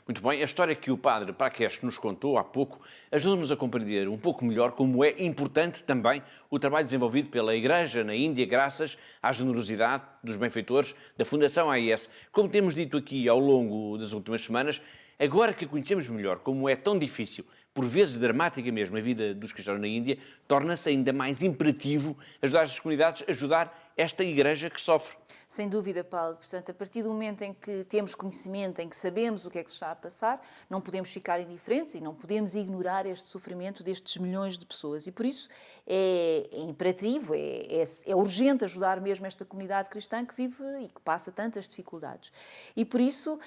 Muito bem, a história que o padre Prakash nos contou há pouco ajuda-nos a compreender um pouco melhor como é importante também o trabalho desenvolvido pela Igreja na Índia, graças à generosidade dos benfeitores da Fundação AIS. Como temos dito aqui ao longo das últimas semanas, agora que conhecemos melhor como é tão difícil, por vezes dramática mesmo, a vida dos cristãos na Índia, torna-se ainda mais imperativo ajudar as comunidades a ajudar esta Igreja que sofre. Sem dúvida, Paulo. Portanto, a partir do momento em que temos conhecimento, em que sabemos o que é que se está a passar, não podemos ficar indiferentes e não podemos ignorar este sofrimento destes milhões de pessoas. E por isso é imperativo, é urgente ajudar mesmo esta comunidade cristã que vive e que passa tantas dificuldades. E por isso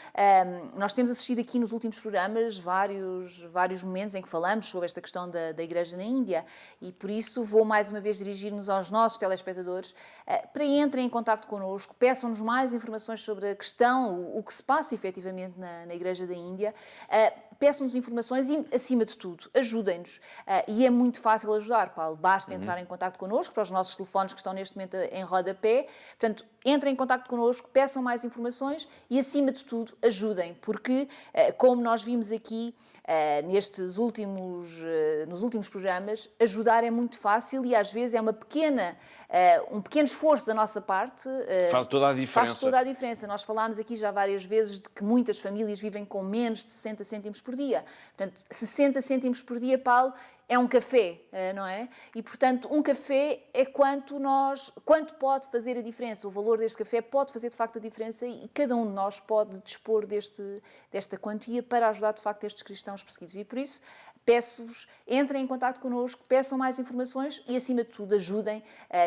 nós temos assistido aqui nos últimos programas vários momentos em que falamos sobre esta questão da Igreja na Índia, e por isso vou mais uma vez dirigir-nos aos nossos telespectadores para entrem em contacto connosco, peçam-nos mais informações sobre a questão, o que se passa efetivamente na Igreja da Índia, peçam-nos informações e, acima de tudo, ajudem-nos. E é muito fácil ajudar, Paulo. Basta entrar em contacto connosco, para os nossos telefones que estão neste momento em rodapé. Portanto, entrem em contacto connosco, peçam mais informações e, acima de tudo, ajudem. Porque, como nós vimos aqui nos últimos programas, ajudar é muito fácil e, às vezes, é um pequeno esforço da nossa parte. Faz toda a diferença. Faz toda a diferença. Nós falámos aqui já várias vezes de que muitas famílias vivem com menos de 60 cêntimos por dia. Portanto, 60 cêntimos por dia, Paulo, é um café, não é? E, portanto, um café é quanto pode fazer a diferença. O valor deste café pode fazer, de facto, a diferença e cada um de nós pode dispor desta quantia para ajudar, de facto, estes cristãos perseguidos. E, por isso, peço-vos, entrem em contacto connosco, peçam mais informações e, acima de tudo, ajudem,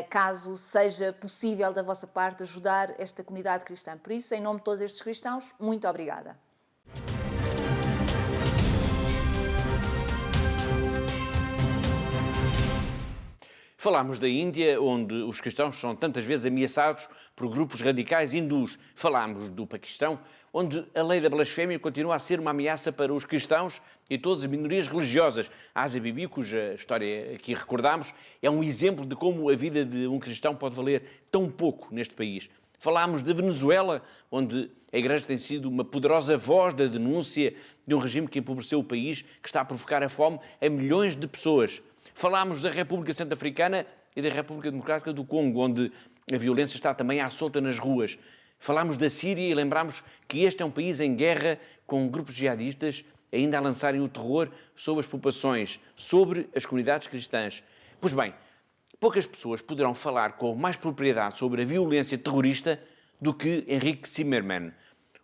caso seja possível da vossa parte, ajudar esta comunidade cristã. Por isso, em nome de todos estes cristãos, muito obrigada. Falámos da Índia, onde os cristãos são tantas vezes ameaçados por grupos radicais hindus. Falámos do Paquistão, onde a lei da blasfémia continua a ser uma ameaça para os cristãos e todas as minorias religiosas. A Asia Bibi, cuja história aqui recordámos, é um exemplo de como a vida de um cristão pode valer tão pouco neste país. Falámos da Venezuela, onde a Igreja tem sido uma poderosa voz da denúncia de um regime que empobreceu o país, que está a provocar a fome a milhões de pessoas. Falámos da República Centro-Africana e da República Democrática do Congo, onde a violência está também à solta nas ruas. Falámos da Síria e lembramos que este é um país em guerra, com grupos jihadistas ainda a lançarem o terror sobre as populações, sobre as comunidades cristãs. Pois bem, poucas pessoas poderão falar com mais propriedade sobre a violência terrorista do que Henrique Zimmermann.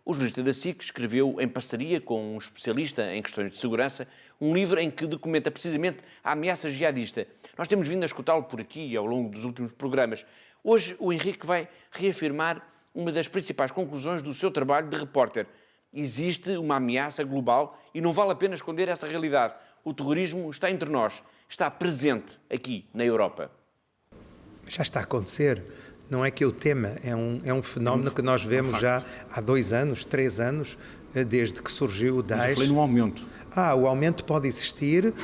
O jornalista da SIC escreveu, em parceria com um especialista em questões de segurança, um livro em que documenta precisamente a ameaça jihadista. Nós temos vindo a escutá-lo por aqui ao longo dos últimos programas. Hoje o Henrique vai reafirmar uma das principais conclusões do seu trabalho de repórter. Existe uma ameaça global e não vale a pena esconder essa realidade. O terrorismo está entre nós, está presente aqui na Europa. Já está a acontecer. Não é que o tema é um fenómeno que nós vemos já há 2 anos, 3 anos, desde que surgiu o Daesh. Mas eu falei num aumento. O aumento pode existir,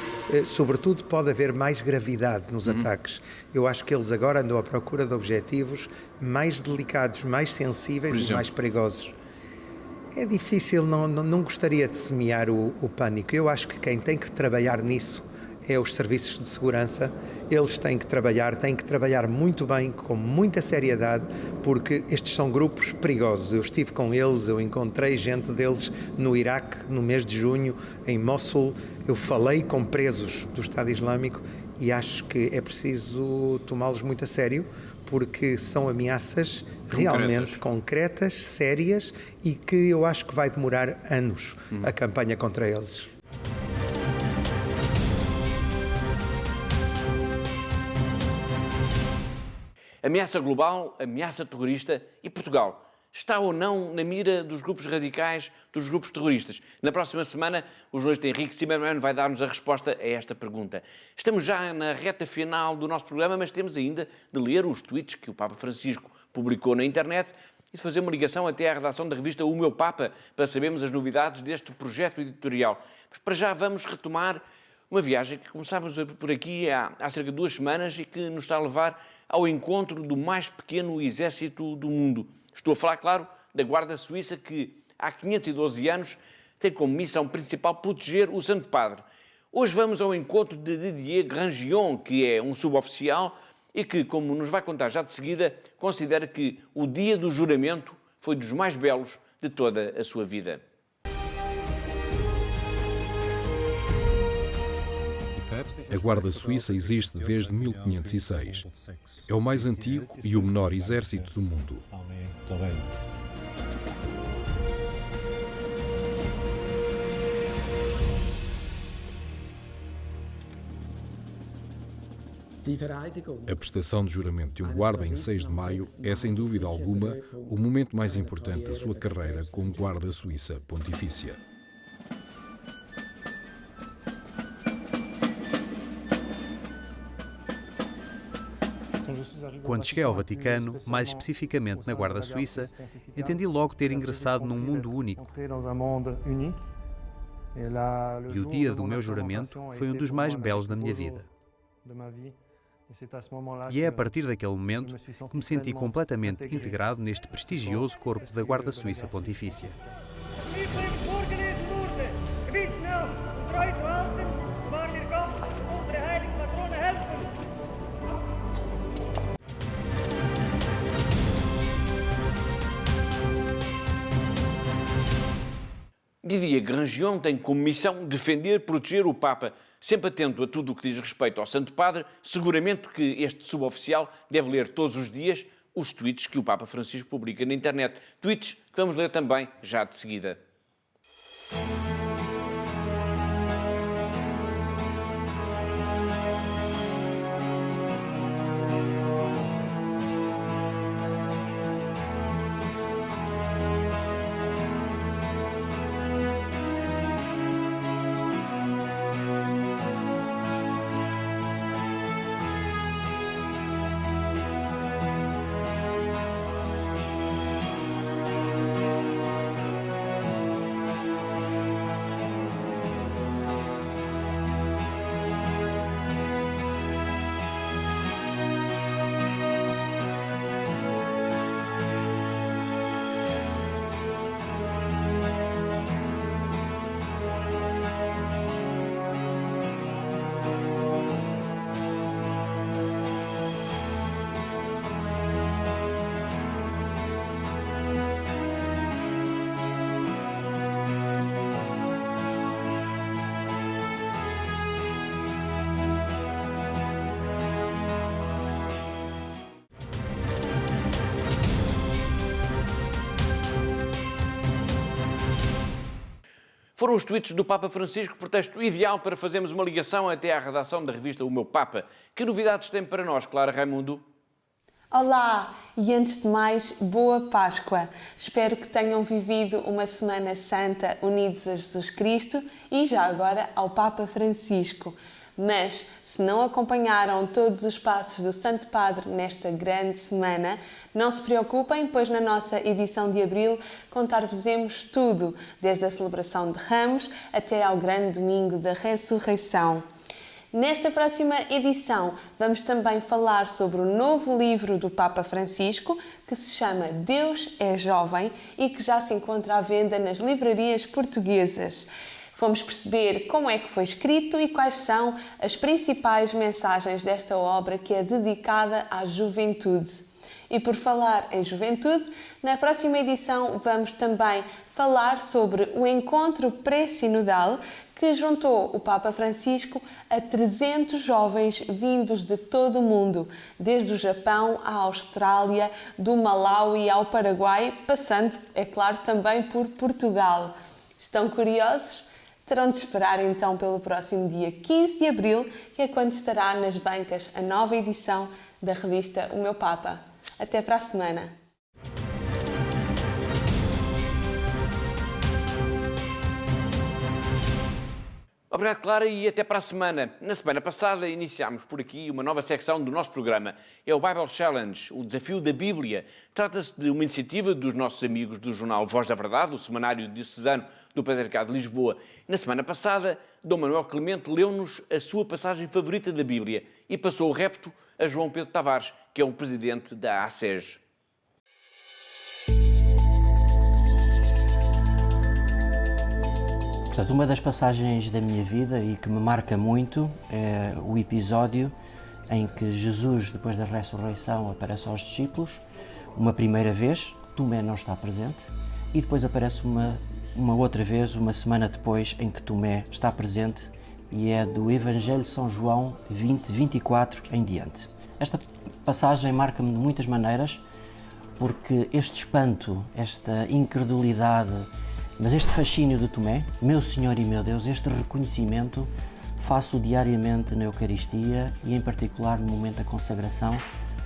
sobretudo pode haver mais gravidade nos ataques. Eu acho que eles agora andam à procura de objetivos mais delicados, mais sensíveis e mais perigosos. É difícil, não gostaria de semear o pânico. Eu acho que quem tem que trabalhar nisso é os serviços de segurança. Eles têm que trabalhar muito bem, com muita seriedade, porque estes são grupos perigosos. Eu estive com eles, eu encontrei gente deles no Iraque, no mês de junho, em Mossul. Eu falei com presos do Estado Islâmico e acho que é preciso tomá-los muito a sério, porque são ameaças realmente concretas, sérias, e que eu acho que vai demorar anos a campanha contra eles. Ameaça global, ameaça terrorista e Portugal. Está ou não na mira dos grupos radicais, dos grupos terroristas? Na próxima semana, o jornalista Henrique Zimmermann vai dar-nos a resposta a esta pergunta. Estamos já na reta final do nosso programa, mas temos ainda de ler os tweets que o Papa Francisco publicou na internet e de fazer uma ligação até à redação da revista O Meu Papa para sabermos as novidades deste projeto editorial. Mas para já vamos retomar Uma viagem que começámos por aqui há cerca de 2 semanas e que nos está a levar ao encontro do mais pequeno exército do mundo. Estou a falar, claro, da Guarda Suíça, que há 512 anos tem como missão principal proteger o Santo Padre. Hoje vamos ao encontro de Didier Grandjean, que é um suboficial e que, como nos vai contar já de seguida, considera que o dia do juramento foi dos mais belos de toda a sua vida. A Guarda Suíça existe desde 1506. É o mais antigo e o menor exército do mundo. A prestação de juramento de um guarda em 6 de maio é, sem dúvida alguma, o momento mais importante da sua carreira como Guarda Suíça Pontifícia. Quando cheguei ao Vaticano, mais especificamente na Guarda Suíça, entendi logo ter ingressado num mundo único. E o dia do meu juramento foi um dos mais belos da minha vida. E é a partir daquele momento que me senti completamente integrado neste prestigioso corpo da Guarda Suíça Pontifícia. Didier Grandjean tem como missão defender, proteger o Papa. Sempre atento a tudo o que diz respeito ao Santo Padre, seguramente que este suboficial deve ler todos os dias os tweets que o Papa Francisco publica na internet. Tweets que vamos ler também já de seguida. Foram os tweets do Papa Francisco, pretexto ideal para fazermos uma ligação até à redação da revista O Meu Papa. Que novidades tem para nós, Clara Raimundo? Olá! E antes de mais, boa Páscoa! Espero que tenham vivido uma Semana Santa unidos a Jesus Cristo e já agora ao Papa Francisco. Mas, se não acompanharam todos os passos do Santo Padre nesta grande semana, não se preocupem, pois na nossa edição de abril contar-vos-emos tudo, desde a celebração de Ramos até ao grande domingo da Ressurreição. Nesta próxima edição, vamos também falar sobre o novo livro do Papa Francisco, que se chama Deus é Jovem e que já se encontra à venda nas livrarias portuguesas. Fomos perceber como é que foi escrito e quais são as principais mensagens desta obra que é dedicada à juventude. E por falar em juventude, na próxima edição vamos também falar sobre o encontro pré-sinodal que juntou o Papa Francisco a 300 jovens vindos de todo o mundo, desde o Japão à Austrália, do Malawi ao Paraguai, passando, é claro, também por Portugal. Estão curiosos? Terão de esperar então pelo próximo dia 15 de abril, que é quando estará nas bancas a nova edição da revista O Meu Papa. Até para a semana! Obrigado, Clara, e até para a semana. Na semana passada iniciámos por aqui uma nova secção do nosso programa. É o Bible Challenge, o desafio da Bíblia. Trata-se de uma iniciativa dos nossos amigos do jornal Voz da Verdade, o semanário diocesano do Patriarcado de Lisboa. Na semana passada, Dom Manuel Clemente leu-nos a sua passagem favorita da Bíblia e passou o repto a João Pedro Tavares, que é o presidente da ACEG. Portanto, uma das passagens da minha vida e que me marca muito é o episódio em que Jesus, depois da ressurreição, aparece aos discípulos uma primeira vez, Tomé não está presente, e depois aparece uma outra vez, uma semana depois, em que Tomé está presente, e é do Evangelho de São João 20, 24 em diante. Esta passagem marca-me de muitas maneiras, porque este espanto, esta incredulidade, mas este fascínio de Tomé, meu Senhor e meu Deus, este reconhecimento, faço diariamente na Eucaristia e em particular no momento da consagração.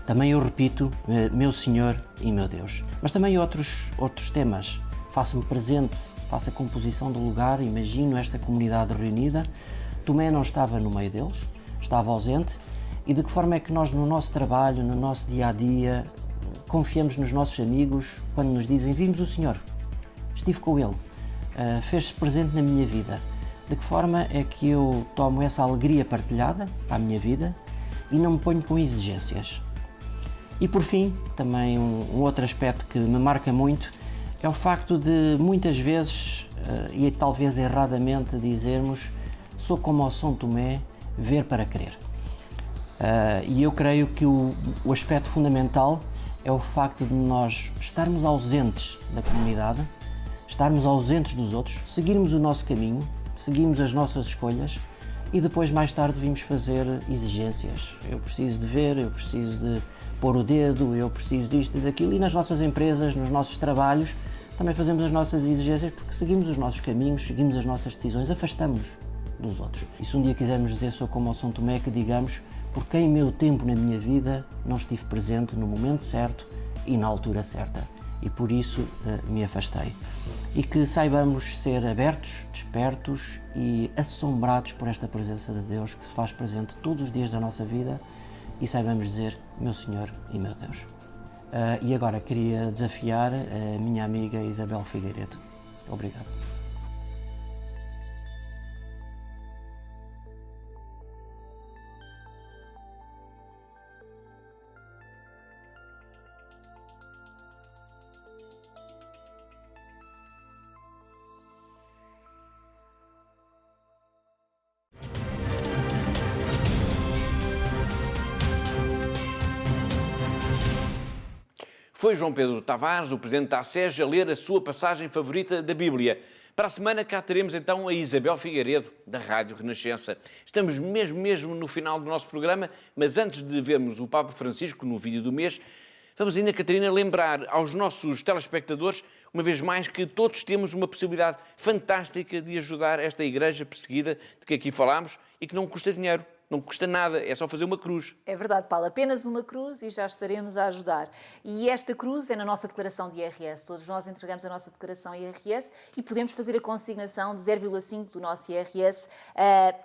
Também eu repito, meu Senhor e meu Deus. Mas também outros temas. Faço-me presente, faço a composição do lugar, imagino esta comunidade reunida. Tomé não estava no meio deles, estava ausente. E de que forma é que nós, no nosso trabalho, no nosso dia-a-dia, confiamos nos nossos amigos quando nos dizem: vimos o Senhor, estive com Ele, fez-se presente na minha vida. De que forma é que eu tomo essa alegria partilhada para a minha vida e não me ponho com exigências? E por fim, também um outro aspecto que me marca muito é o facto de muitas vezes, e talvez erradamente, dizermos: sou como ao São Tomé, ver para crer. E eu creio que o aspecto fundamental é o facto de nós estarmos ausentes da comunidade, estarmos ausentes dos outros, seguirmos o nosso caminho, seguirmos as nossas escolhas e depois, mais tarde, vimos fazer exigências. Eu preciso de ver, eu preciso de pôr o dedo, eu preciso disto e daquilo. E nas nossas empresas, nos nossos trabalhos, também fazemos as nossas exigências porque seguimos os nossos caminhos, seguimos as nossas decisões, afastamos dos outros. E se um dia quisermos dizer sou como ao São Tomé, que digamos: porque em meu tempo na minha vida não estive presente no momento certo e na altura certa. E por isso me afastei. E que saibamos ser abertos, despertos e assombrados por esta presença de Deus que se faz presente todos os dias da nossa vida e saibamos dizer: meu Senhor e meu Deus. E agora queria desafiar a minha amiga Isabel Figueiredo. Obrigado. Foi João Pedro Tavares, o presidente da ACEG, a ler a sua passagem favorita da Bíblia. Para a semana cá teremos então a Isabel Figueiredo, da Rádio Renascença. Estamos mesmo no final do nosso programa, mas antes de vermos o Papa Francisco no vídeo do mês, vamos ainda, Catarina, lembrar aos nossos telespectadores, uma vez mais, que todos temos uma possibilidade fantástica de ajudar esta igreja perseguida de que aqui falámos e que não custa dinheiro. Não custa nada, é só fazer uma cruz. É verdade, Paulo, apenas uma cruz e já estaremos a ajudar. E esta cruz é na nossa declaração de IRS. Todos nós entregamos a nossa declaração IRS e podemos fazer a consignação de 0,5 do nosso IRS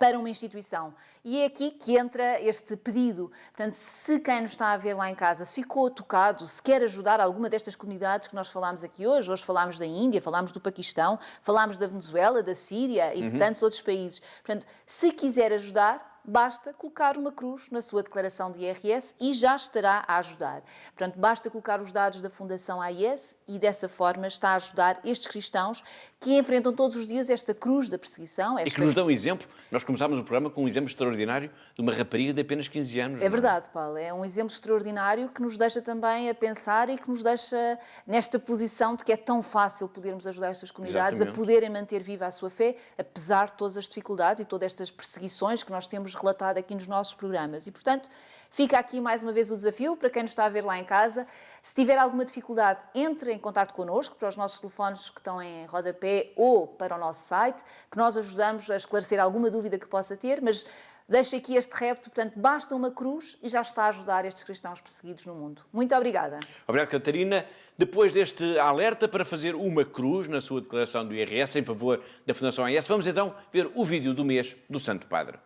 para uma instituição. E é aqui que entra este pedido. Portanto, se quem nos está a ver lá em casa se ficou tocado, se quer ajudar alguma destas comunidades que nós falámos aqui hoje falámos da Índia, falámos do Paquistão, falámos da Venezuela, da Síria e de tantos outros países. Portanto, se quiser ajudar, basta colocar uma cruz na sua declaração de IRS e já estará a ajudar. Portanto, basta colocar os dados da Fundação AIS e dessa forma está a ajudar estes cristãos que enfrentam todos os dias esta cruz da perseguição. E que nos dão um exemplo. Nós começámos o programa com um exemplo extraordinário de uma rapariga de apenas 15 anos. É verdade, Paulo. É um exemplo extraordinário que nos deixa também a pensar e que nos deixa nesta posição de que é tão fácil podermos ajudar estas comunidades a poderem manter viva a sua fé, apesar de todas as dificuldades e todas estas perseguições que nós temos relatado aqui nos nossos programas. E, portanto, fica aqui mais uma vez o desafio para quem nos está a ver lá em casa. Se tiver alguma dificuldade, entre em contato connosco para os nossos telefones que estão em rodapé ou para o nosso site, que nós ajudamos a esclarecer alguma dúvida que possa ter, mas Deixa aqui este repto, portanto, basta uma cruz e já está a ajudar estes cristãos perseguidos no mundo. Muito obrigada. Obrigado, Catarina. Depois deste alerta para fazer uma cruz na sua declaração do IRS em favor da Fundação AES, vamos então ver o vídeo do mês do Santo Padre.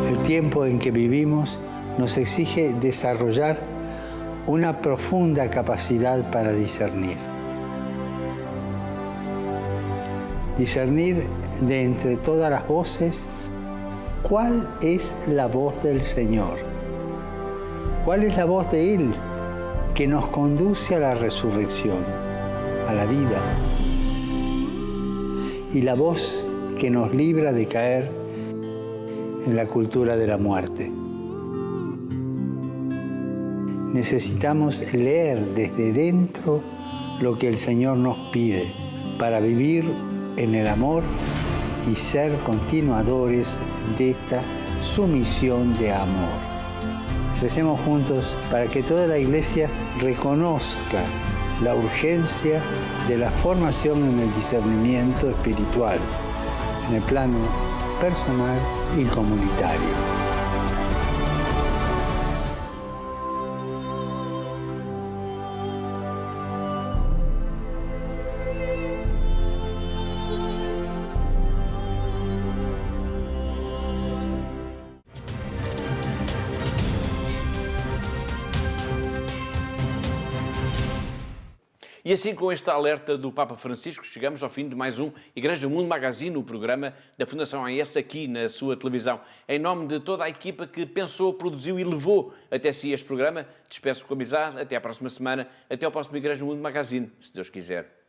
El tiempo en que vivimos nos exige desarrollar una profunda capacidad para discernir. Discernir de entre todas las voces cuál es la voz del Señor, cuál es la voz de Él que nos conduce a la resurrección, a la vida, y la voz que nos libra de caer en la cultura de la muerte. Necesitamos leer desde dentro lo que el Señor nos pide para vivir en el amor y ser continuadores de esta sumisión de amor. Recemos juntos para que toda la Iglesia reconozca la urgencia de la formación en el discernimiento espiritual, en el plano personal y comunitario. E assim, com este alerta do Papa Francisco, chegamos ao fim de mais um Igreja Mundo Magazine, o programa da Fundação AES aqui na sua televisão. Em nome de toda a equipa que pensou, produziu e levou até si este programa, despeço com amizade, até à próxima semana, até ao próximo Igreja Mundo Magazine, se Deus quiser.